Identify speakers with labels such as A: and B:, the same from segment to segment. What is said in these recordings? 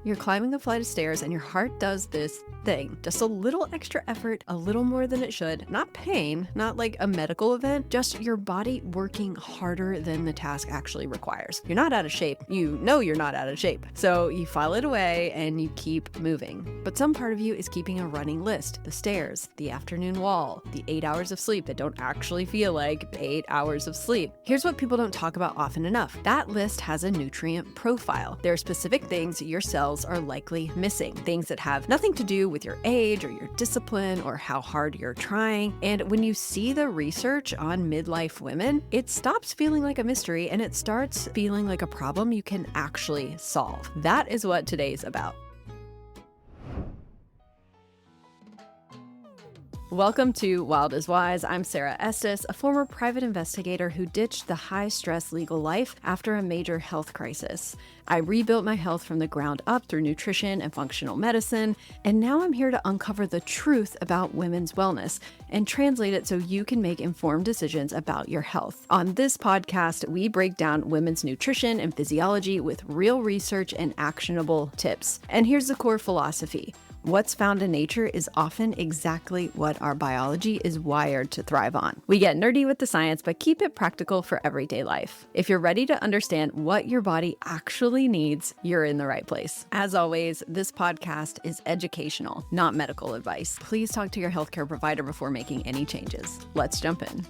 A: You're climbing a flight of stairs and your heart does this thing. Just a little extra effort, a little more than it should. Not pain, not like a medical event, just your body working harder than the task actually requires. You're not out of shape. You know you're not out of shape. So you file it away and you keep moving. But some part of you is keeping a running list. The stairs, the afternoon wall, the 8 hours of sleep that don't actually feel like 8 hours of sleep. Here's what people don't talk about often enough. That list has a nutrient profile. There are specific things your cells are likely missing, things that have nothing to do with your age or your discipline or how hard you're trying. And when you see the research on midlife women, it stops feeling like a mystery and it starts feeling like a problem you can actually solve. That is what today's about. Welcome to Wild is Wise. I'm Sara Estes, a former private investigator who ditched the high-stress legal life after a major health crisis. I rebuilt my health from the ground up through nutrition and functional medicine, and now I'm here to uncover the truth about women's wellness and translate it so you can make informed decisions about your health. On this podcast, we break down women's nutrition and physiology with real research and actionable tips. And here's the core philosophy. What's found in nature is often exactly what our biology is wired to thrive on. We get nerdy with the science, but keep it practical for everyday life. If you're ready to understand what your body actually needs, you're in the right place. As always, this podcast is educational, not medical advice. Please talk to your healthcare provider before making any changes. Let's jump in.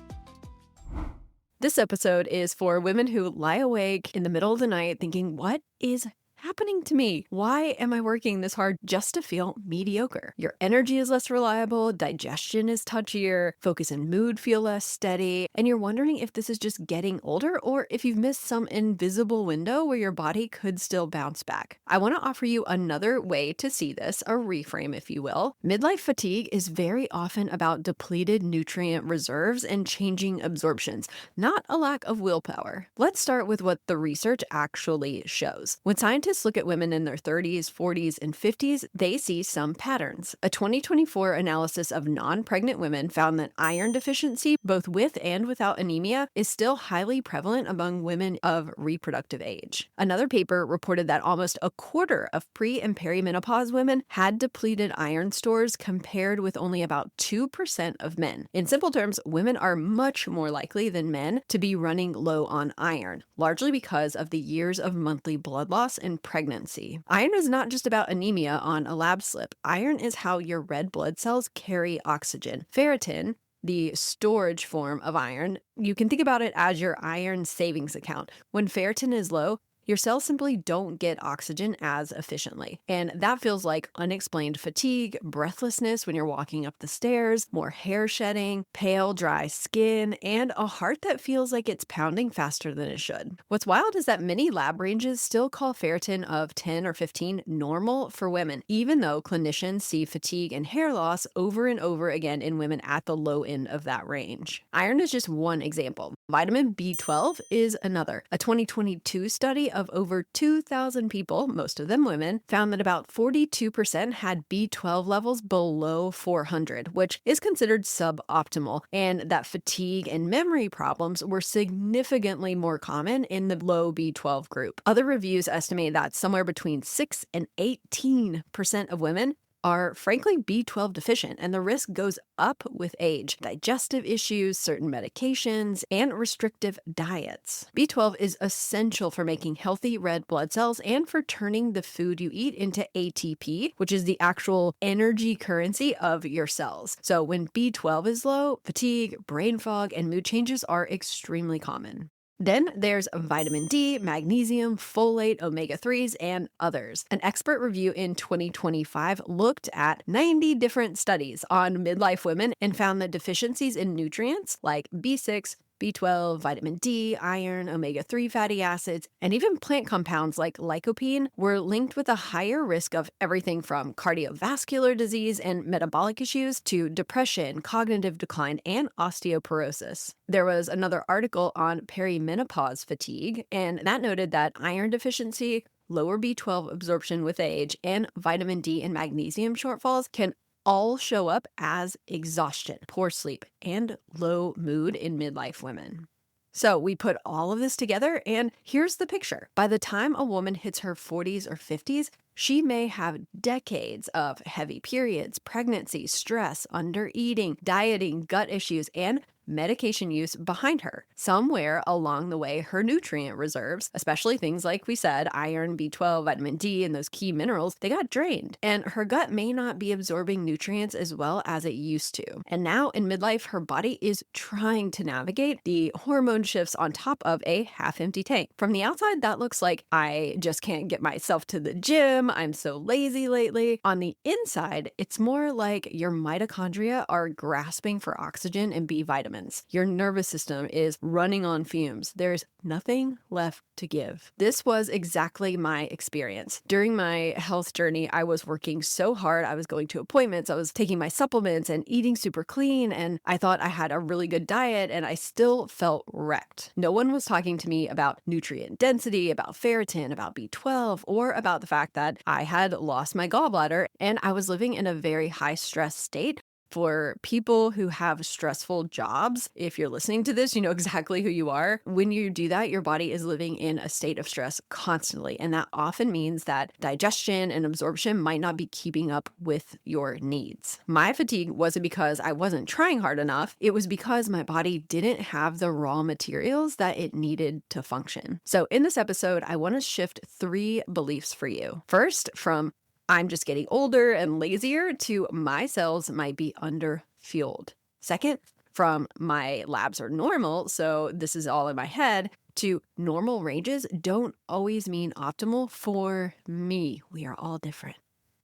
A: This episode is for women who lie awake in the middle of the night thinking, what is happening to me? Why am I working this hard just to feel mediocre? Your energy is less reliable, digestion is touchier, focus and mood feel less steady, and you're wondering if this is just getting older or if you've missed some invisible window where your body could still bounce back. I want to offer you another way to see this, a reframe, if you will. Midlife fatigue is very often about depleted nutrient reserves and changing absorptions, not a lack of willpower. Let's start with what the research actually shows. When scientists look at women in their 30s, 40s, and 50s, they see some patterns. A 2024 analysis of non-pregnant women found that iron deficiency, both with and without anemia, is still highly prevalent among women of reproductive age. Another paper reported that almost a quarter of pre- and perimenopause women had depleted iron stores compared with only about 2% of men. In simple terms, women are much more likely than men to be running low on iron, largely because of the years of monthly blood loss and pregnancy. Iron is not just about anemia on a lab slip. Iron is how your red blood cells carry oxygen. Ferritin, the storage form of iron, you can think about it as your iron savings account. When ferritin is low, your cells simply don't get oxygen as efficiently. And that feels like unexplained fatigue, breathlessness when you're walking up the stairs, more hair shedding, pale, dry skin, and a heart that feels like it's pounding faster than it should. What's wild is that many lab ranges still call ferritin of 10 or 15 normal for women, even though clinicians see fatigue and hair loss over and over again in women at the low end of that range. Iron is just one example. Vitamin B12 is another. A 2022 study of over 2,000 people, most of them women, found that about 42% had B12 levels below 400, which is considered suboptimal, and that fatigue and memory problems were significantly more common in the low B12 group. Other reviews estimate that somewhere between 6 and 18% of women are frankly B12 deficient, and the risk goes up with age, digestive issues, certain medications, and restrictive diets. B12 is essential for making healthy red blood cells and for turning the food you eat into ATP, which is the actual energy currency of your cells. So when B12 is low, fatigue, brain fog, and mood changes are extremely common. Then there's vitamin D, magnesium, folate, omega-3s, and others. An expert review in 2025 looked at 90 different studies on midlife women and found that deficiencies in nutrients like B6, B12, vitamin D, iron, omega-3 fatty acids, and even plant compounds like lycopene were linked with a higher risk of everything from cardiovascular disease and metabolic issues to depression, cognitive decline, and osteoporosis. There was another article on perimenopause fatigue, and that noted that iron deficiency, lower B12 absorption with age, and vitamin D and magnesium shortfalls can all show up as exhaustion, poor sleep, and low mood in midlife women. So we put all of this together, and here's the picture. By the time a woman hits her 40s or 50s, she may have decades of heavy periods, pregnancy, stress, undereating, dieting, gut issues, and medication use behind her. Somewhere along the way, her nutrient reserves, especially things like we said, iron, B12, vitamin D, and those key minerals, they got drained. And her gut may not be absorbing nutrients as well as it used to. And now in midlife, her body is trying to navigate the hormone shifts on top of a half-empty tank. From the outside, that looks like I just can't get myself to the gym. I'm so lazy lately. On the inside, it's more like your mitochondria are grasping for oxygen and B vitamins. Your nervous system is running on fumes. There's nothing left to give. This was exactly my experience. During my health journey, I was working so hard. I was going to appointments, I was taking my supplements and eating super clean, and I thought I had a really good diet, and I still felt wrecked. No one was talking to me about nutrient density, about ferritin, about B12, or about the fact that I had lost my gallbladder and I was living in a very high stress state. For people who have stressful jobs, if you're listening to this, you know exactly who you are. When you do that, your body is living in a state of stress constantly. And that often means that digestion and absorption might not be keeping up with your needs. My fatigue wasn't because I wasn't trying hard enough. It was because my body didn't have the raw materials that it needed to function. So in this episode, I want to shift 3 beliefs for you. First, from I'm just getting older and lazier to my cells might be underfueled. Second, from my labs are normal, so this is all in my head, to normal ranges don't always mean optimal for me. We are all different.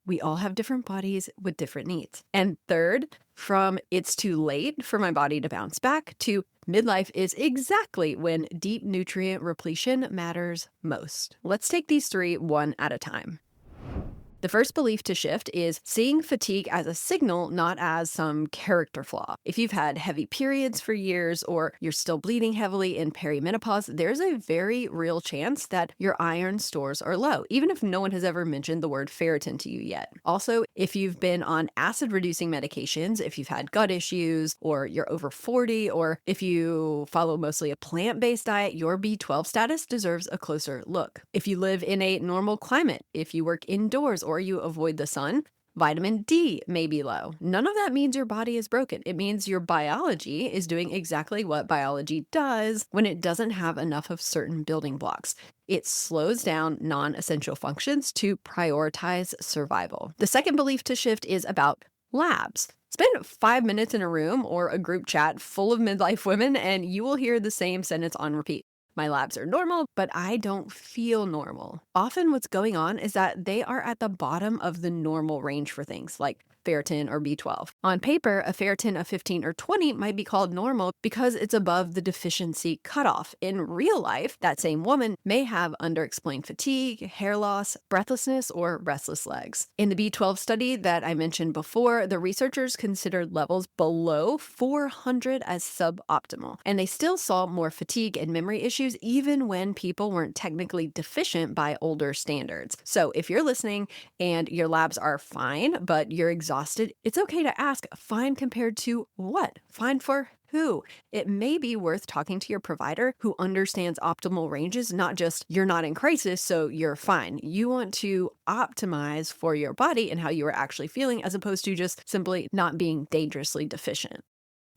A: We all have different bodies with different needs. And third, from it's too late for my body to bounce back to midlife is exactly when deep nutrient repletion matters most. Let's take these 3 one at a time. The first belief to shift is seeing fatigue as a signal, not as some character flaw. If you've had heavy periods for years or you're still bleeding heavily in perimenopause, there's a very real chance that your iron stores are low, even if no one has ever mentioned the word ferritin to you yet. Also, if you've been on acid-reducing medications, if you've had gut issues, or you're over 40, or if you follow mostly a plant-based diet, your B12 status deserves a closer look. If you live in a normal climate, if you work indoors, or you avoid the sun, vitamin D may be low. None of that means your body is broken. It means your biology is doing exactly what biology does when it doesn't have enough of certain building blocks. It slows down non-essential functions to prioritize survival. The second belief to shift is about labs. Spend 5 minutes in a room or a group chat full of midlife women, and you will hear the same sentence on repeat. My labs are normal, but I don't feel normal. Often what's going on is that they are at the bottom of the normal range for things like ferritin or B12. On paper, a ferritin of 15 or 20 might be called normal because it's above the deficiency cutoff. In real life, that same woman may have underexplained fatigue, hair loss, breathlessness, or restless legs. In the B12 study that I mentioned before, the researchers considered levels below 400 as suboptimal, and they still saw more fatigue and memory issues even when people weren't technically deficient by older standards. So if you're listening and your labs are fine, but you're exhausted, it's okay to ask, fine compared to what? Fine for who? It may be worth talking to your provider who understands optimal ranges, not just you're not in crisis, so you're fine. You want to optimize for your body and how you are actually feeling, as opposed to just simply not being dangerously deficient.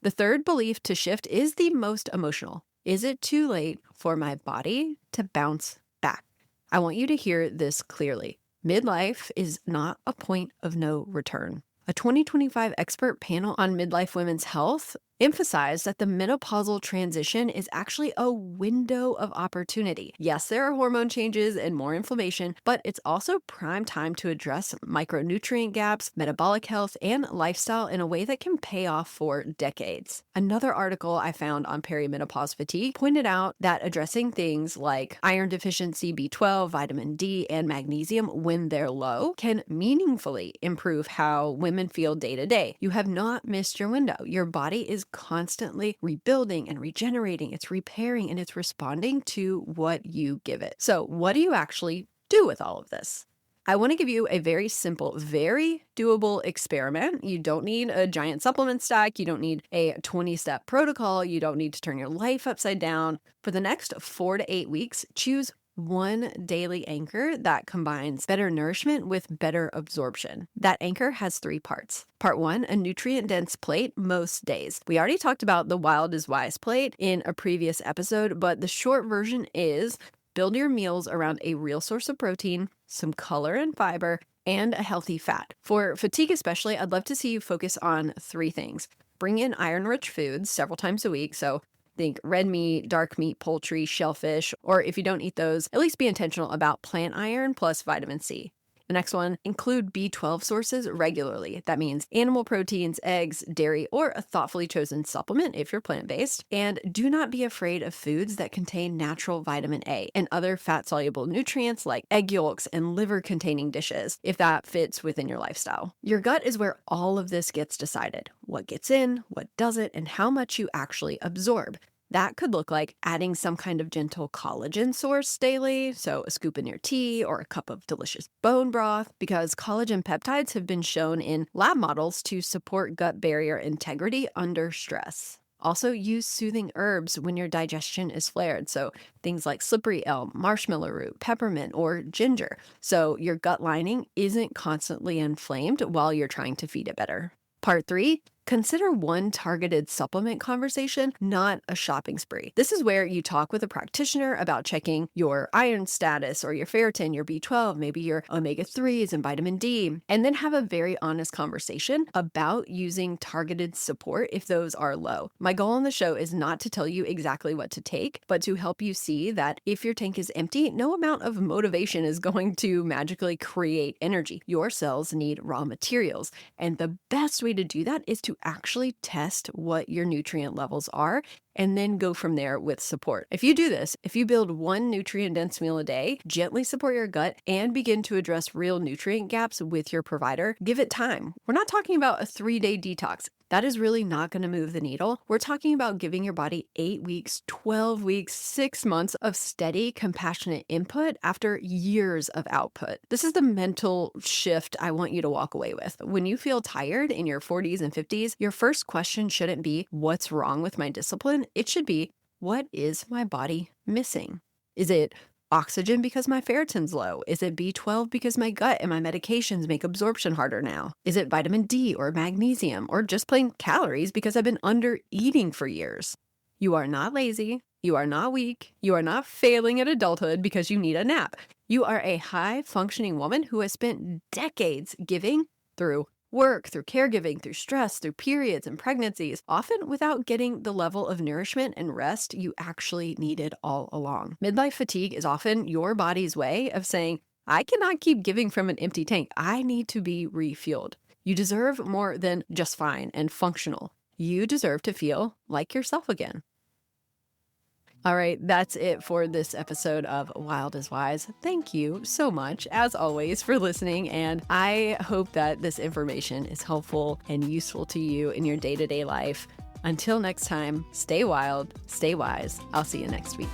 A: The third belief to shift is the most emotional. Is it too late for my body to bounce back? I want you to hear this clearly. Midlife is not a point of no return. A 2025 expert panel on midlife women's health emphasized that the menopausal transition is actually a window of opportunity. Yes, there are hormone changes and more inflammation, but it's also prime time to address micronutrient gaps, metabolic health, and lifestyle in a way that can pay off for decades. Another article I found on perimenopause fatigue pointed out that addressing things like iron deficiency, B12, vitamin D, and magnesium when they're low can meaningfully improve how women feel day to day. You have not missed your window. Your body is constantly rebuilding and regenerating. It's repairing and it's responding to what you give it. So what do you actually do with all of this? I want to give you a very simple, very doable experiment. You don't need a giant supplement stack. You don't need a 20-step protocol. You don't need to turn your life upside down. For the next 4 to 8 weeks, choose one daily anchor that combines better nourishment with better absorption. That anchor has 3 parts. Part 1, a nutrient-dense plate most days. We already talked about the Wild is Wise plate in a previous episode, but the short version is build your meals around a real source of protein, some color and fiber, and a healthy fat. For fatigue especially, I'd love to see you focus on 3 things. Bring in iron-rich foods several times a week, so think red meat, dark meat, poultry, shellfish, or if you don't eat those, at least be intentional about plant iron plus vitamin C. The next one, include B12 sources regularly. That means animal proteins, eggs, dairy, or a thoughtfully chosen supplement if you're plant-based. And do not be afraid of foods that contain natural vitamin A and other fat-soluble nutrients like egg yolks and liver-containing dishes, if that fits within your lifestyle. Your gut is where all of this gets decided. What gets in, what doesn't, and how much you actually absorb. That could look like adding some kind of gentle collagen source daily, so a scoop in your tea or a cup of delicious bone broth, because collagen peptides have been shown in lab models to support gut barrier integrity under stress. Also, use soothing herbs when your digestion is flared, so things like slippery elm, marshmallow root, peppermint, or ginger, so your gut lining isn't constantly inflamed while you're trying to feed it better. Part 3, consider one targeted supplement conversation, not a shopping spree. This is where you talk with a practitioner about checking your iron status or your ferritin, your B12, maybe your omega-3s and vitamin D, and then have a very honest conversation about using targeted support if those are low. My goal on the show is not to tell you exactly what to take, but to help you see that if your tank is empty, no amount of motivation is going to magically create energy. Your cells need raw materials, and the best way to do that is to actually test what your nutrient levels are and then go from there with support. If you do this, if you build one nutrient-dense meal a day, gently support your gut, and begin to address real nutrient gaps with your provider, give it time. We're not talking about a 3-day detox. That is really not going to move the needle. We're talking about giving your body 8 weeks, 12 weeks, 6 months of steady, compassionate input after years of output. This is the mental shift I want you to walk away with. When you feel tired in your 40s and 50s, your first question shouldn't be, what's wrong with my discipline? It should be, what is my body missing? Is it oxygen because my ferritin's low? Is it B12 because my gut and my medications make absorption harder now? Is it vitamin D or magnesium or just plain calories because I've been under eating for years? You are not lazy. You are not weak. You are not failing at adulthood because you need a nap. You are a high-functioning woman who has spent decades giving through work, through caregiving, through stress, through periods and pregnancies, often without getting the level of nourishment and rest you actually needed all along. Midlife fatigue is often your body's way of saying, I cannot keep giving from an empty tank. I need to be refueled. You deserve more than just fine and functional. You deserve to feel like yourself again. All right, that's it for this episode of Wild is Wise. Thank you so much, as always, for listening, and I hope that this information is helpful and useful to you in your day-to-day life. Until next time, stay wild, stay wise. I'll see you next week.